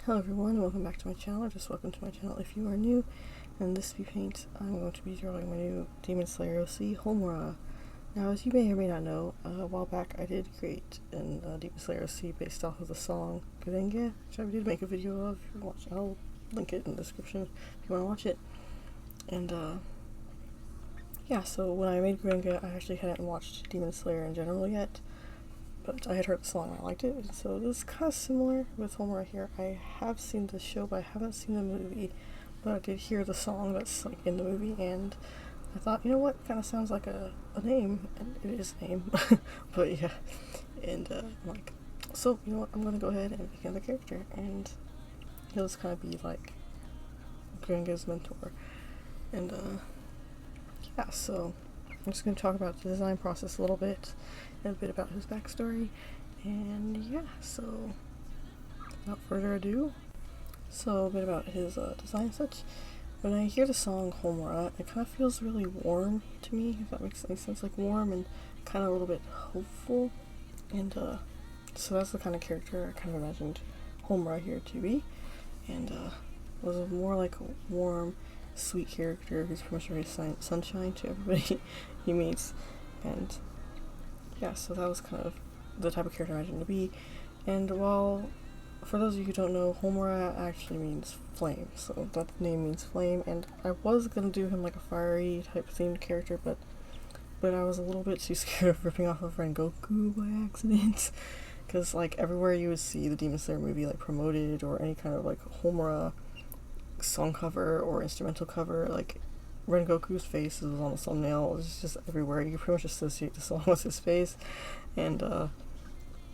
Hello everyone, welcome back to my channel, or just welcome to my channel if you are new. In this Speedpaint, I'm going to be drawing my new Demon Slayer OC, Homura. Now, as you may or may not know, a while back I did create an Demon Slayer OC based off of the song Gurenge, which I did make a video of. If you want to watch, I'll link it in the description if you want to watch it. And yeah, so when I made Gurenge, I actually hadn't watched Demon Slayer in general yet. But I had heard the song and I liked it, and so this is kind of similar with Homura here. I have seen the show, but I haven't seen the movie, but I did hear the song that's like in the movie, and I thought, you know what, kind of sounds like a name, and it is a name, but yeah, and I'm like, so, you know what, I'm gonna go ahead and make another character, and he'll just kind of be like Gurenge's mentor, and yeah, so I'm just going to talk about the design process a little bit, and a bit about his backstory, and yeah, so without further ado, so a bit about his design and such. When I hear the song Homura, it kind of feels really warm to me, if that makes any sense, like warm and kind of a little bit hopeful, and so that's the kind of character I kind of imagined Homura here to be, and was a more like a warm, sweet character who's pretty much very sunshine to everybody he meets, and yeah, so that was kind of the type of character I imagined to be. And while, for those of you who don't know, Homura actually means flame, so that name means flame, and I was gonna do him like a fiery type themed character, but I was a little bit too scared of ripping off of Rengoku by accident, because like everywhere you would see the Demon Slayer movie like promoted, or any kind of like Homura song cover or instrumental cover, like Rengoku's face was on the thumbnail. It was just everywhere. You pretty much associate the song with his face, and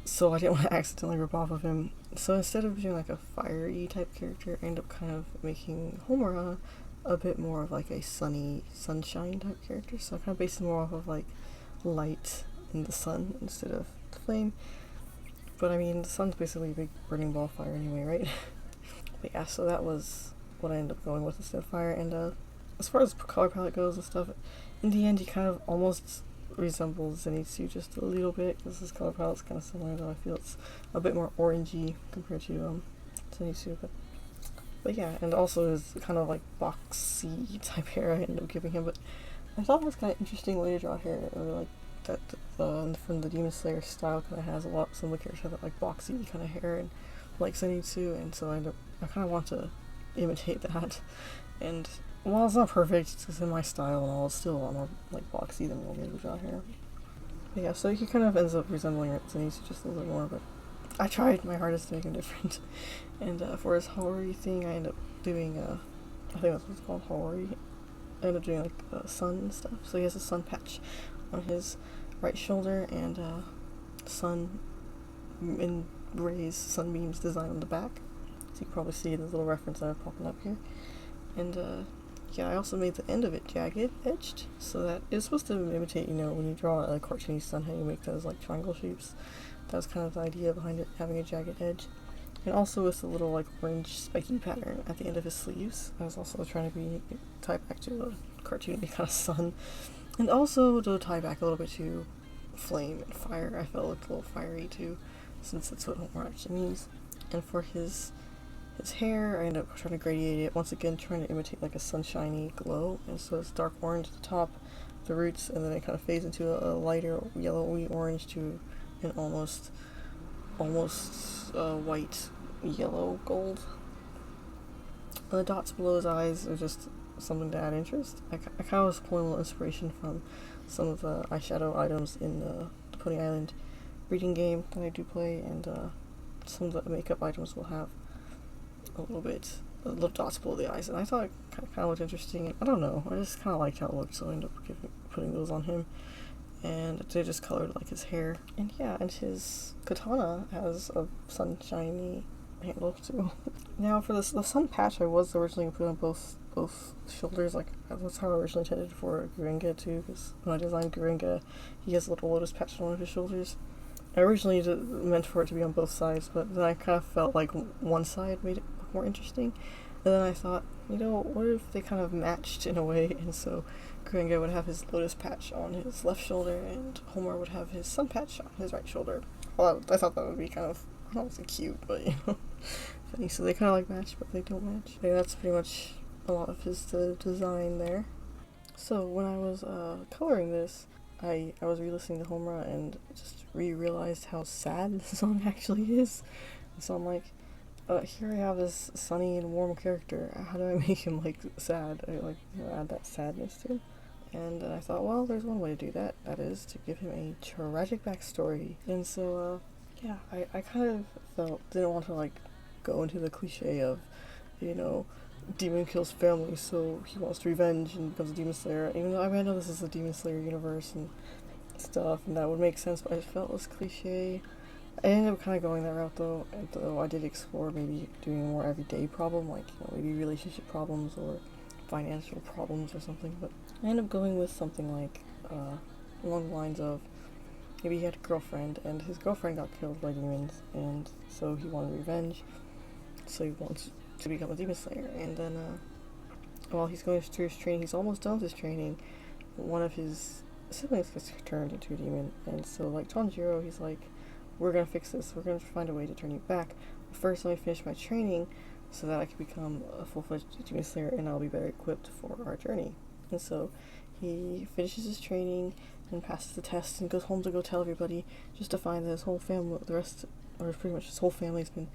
so I didn't want to accidentally rip off of him. So instead of doing like a fiery type character, I ended up kind of making Homura a bit more of like a sunny, sunshine type character. So I kind of based him more off of like light in the sun instead of the flame. But I mean, the sun's basically a big burning ball of fire anyway, right? But yeah, so that was what I ended up going with instead of fire. And as far as the color palette goes and stuff, in the end he kind of almost resembles Zenitsu just a little bit, because his color palette's kind of similar, though I feel it's a bit more orangey compared to Zenitsu. But yeah, and also his kind of like boxy type hair I ended up giving him. But I thought it was kind of interesting way to draw hair. I really like that from the Demon Slayer style kind of has a lot. Some of the characters have that like boxy kind of hair, and like Zenitsu, and so I kind of want to imitate that. And while it's not perfect, it's in my style and all, it's still a lot more like boxy than normal to draw hair. But yeah, so he kind of ends up resembling Zenitsu just a little bit more, but I tried my hardest to make him different. And for his Haori thing, I ended up doing, I think that's what it's called, Haori. I ended up doing like sun and stuff. So he has a sun patch on his right shoulder, and sun in rays, sunbeams design on the back. So you can probably see the little reference I have popping up here. And yeah, I also made the end of it jagged edged, so that it's supposed to imitate, you know, when you draw a cartoony sun, how you make those like triangle shapes. That was kind of the idea behind it, having a jagged edge. And also with the little like orange spiky pattern at the end of his sleeves, I was also trying to be tied back to a cartoony kind of sun, and also to tie back a little bit to flame and fire. I felt like a little fiery too, since that's what Homura actually means. And for his hair, I ended up trying to gradiate it, once again trying to imitate like a sunshiny glow, and so it's dark orange at the top, the roots, and then it kind of fades into a lighter yellowy orange to an almost white yellow gold. And the dots below his eyes are just something to add interest. I kind of was pulling a little inspiration from some of the eyeshadow items in the Pony Island reading game that I do play, and some of the makeup items will have little dots below the eyes, and I thought it kind of looked interesting. I don't know, I just kind of liked how it looked, so I ended up putting those on him, and they just colored like his hair. And yeah, and his katana has a sunshiny handle too. Now for the sun patch, I was originally put on both shoulders, like that's how I originally intended for Gurenge too, because when I designed Gurenge, he has a little lotus patch on one of his shoulders. I originally meant for it to be on both sides, but then I kind of felt like one side made it look more interesting. And then I thought, you know, what if they kind of matched in a way? And so Gurenge would have his lotus patch on his left shoulder, and Homura would have his sun patch on his right shoulder. Well, I thought that would be kind of, I don't want to say cute, but you know, funny. So they kind of like match, but they don't match. Yeah, that's pretty much a lot of his design there. So when I was coloring this, I was re-listening to Homura and just realized how sad the song actually is. So I'm like, here I have this sunny and warm character. How do I make him like sad? I add that sadness to him. And I thought, well, there's one way to do that. That is to give him a tragic backstory. And so, yeah, I kind of didn't want to like go into the cliche of, demon kills family, so he wants revenge and becomes a demon slayer. Even though I know this is a demon slayer universe and stuff, and that would make sense, but I felt it was cliche. I ended up kind of going that route though, and though I did explore maybe doing a more everyday problem, like maybe relationship problems or financial problems or something. But I ended up going with something like along the lines of maybe he had a girlfriend and his girlfriend got killed by demons, and so he wanted revenge. So he wants to become a demon slayer, and then while he's going through his training, he's almost done with his training. One of his siblings gets turned into a demon, and so like Tanjiro, he's like, we're gonna fix this. We're gonna find a way to turn you back. But first, let me finish my training so that I can become a full-fledged demon slayer, and I'll be better equipped for our journey. And so he finishes his training and passes the test and goes home to go tell everybody, just to find that his whole family, pretty much his whole family's been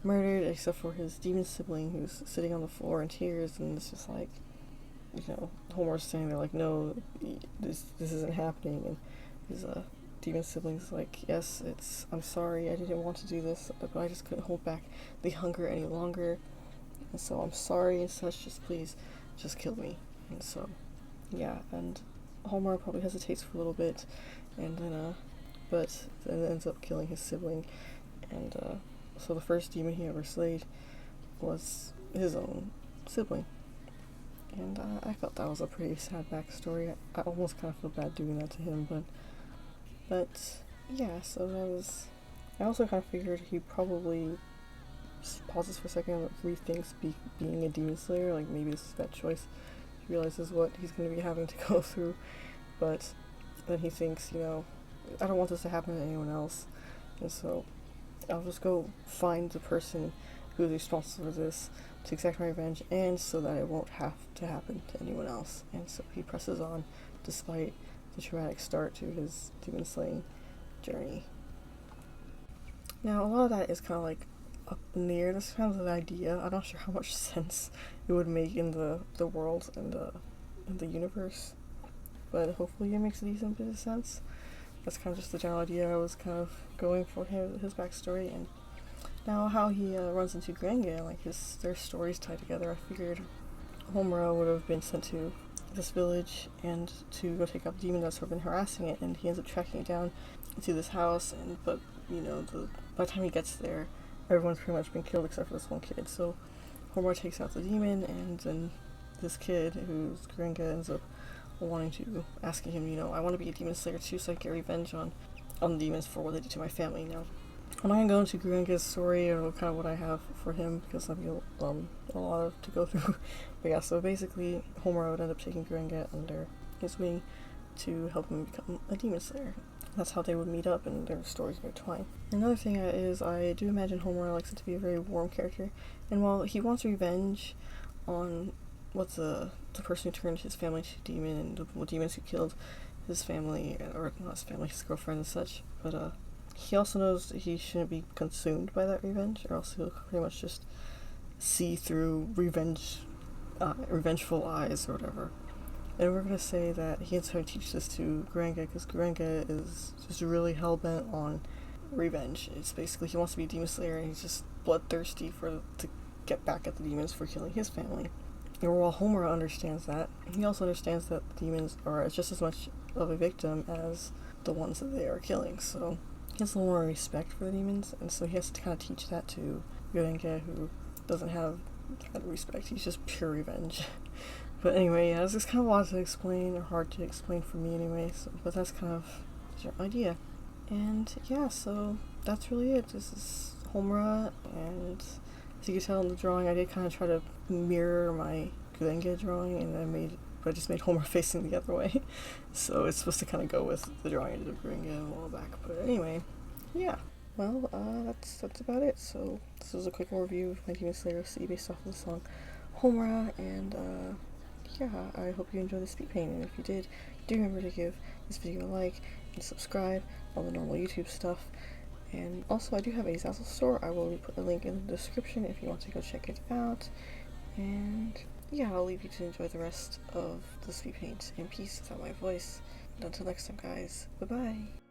murdered except for his demon sibling who's sitting on the floor in tears. And it's just like, Homer's standing there like, no, this isn't happening. And his demon sibling's like, yes, I'm sorry, I didn't want to do this, but I just couldn't hold back the hunger any longer, and so I'm sorry and such, please kill me. And so, yeah, and Homer probably hesitates for a little bit, and then but then ends up killing his sibling. And so the first demon he ever slayed was his own sibling. And I felt that was a pretty sad backstory. I almost kind of feel bad doing that to him, but yeah, so that was... I also kind of figured he probably pauses for a second and rethinks being a demon slayer, like maybe this is that choice. He realizes what he's going to be having to go through, but then he thinks, I don't want this to happen to anyone else, and so I'll just go find the person who's responsible for this to exact my revenge, and so that it won't have to happen to anyone else. And so he presses on despite the traumatic start to his demon slaying journey. Now, a lot of that is kind of like up in the air. That's kind of the idea. I'm not sure how much sense it would make in the world and in the universe, but hopefully it makes a decent bit of sense. That's kind of just the general idea I was kind of going for his backstory. And now how he runs into Gurenge, like their stories tied together. I figured Homura would have been sent to this village and to go take out the demon that's sort of been harassing it, and he ends up tracking it down to this house, but by the time he gets there, everyone's pretty much been killed except for this one kid. So Homura takes out the demon, and then this kid, who's Gurenge, ends up asking him, I want to be a demon slayer too, so I can get revenge on the demons for what they did to my family. Now, I'm not going to go into Gurenge's story or kind of what I have for him, because that'd be a lot to go through. But yeah, so basically, Homura would end up taking Gurenge under his wing to help him become a demon slayer. That's how they would meet up, and their stories intertwine. Another thing is, I do imagine Homura likes it to be a very warm character, and while he wants revenge on the person who turned his family to demon, and the demons who killed his family, or not his family, his girlfriend and such, but he also knows that he shouldn't be consumed by that revenge, or else he'll pretty much just see through revengeful eyes or whatever. And we're going to say that he's trying to teach this to Gurenge, because Gurenge is just really hell-bent on revenge. It's basically, he wants to be a demon slayer, and he's just bloodthirsty to get back at the demons for killing his family. And while Homura understands that, he also understands that the demons are just as much of a victim as the ones that they are killing. So he has a little more respect for the demons, and so he has to kind of teach that to Gurenge, who doesn't have that respect. He's just pure revenge. But anyway, yeah, it's just kind of a lot to explain, or hard to explain for me anyway, but that's kind of the idea. And yeah, so that's really it. This is Homura, and as you can tell in the drawing, I did kind of try to mirror my Gurenge drawing, and I just made Homura facing the other way. So it's supposed to kind of go with the drawing I did of Gurenge a while back. But anyway, yeah. well, that's about it. So this was a quick review of my Demon Slayer OC based off of the song Homura, and yeah, I hope you enjoyed the speed paint, and if you did, do remember to give this video a like and subscribe, all the normal YouTube stuff. And also, I do have a Zazzle store. I will put a link in the description if you want to go check it out. And yeah, I'll leave you to enjoy the rest of the speed paint in peace without my voice. And until next time, guys, bye bye.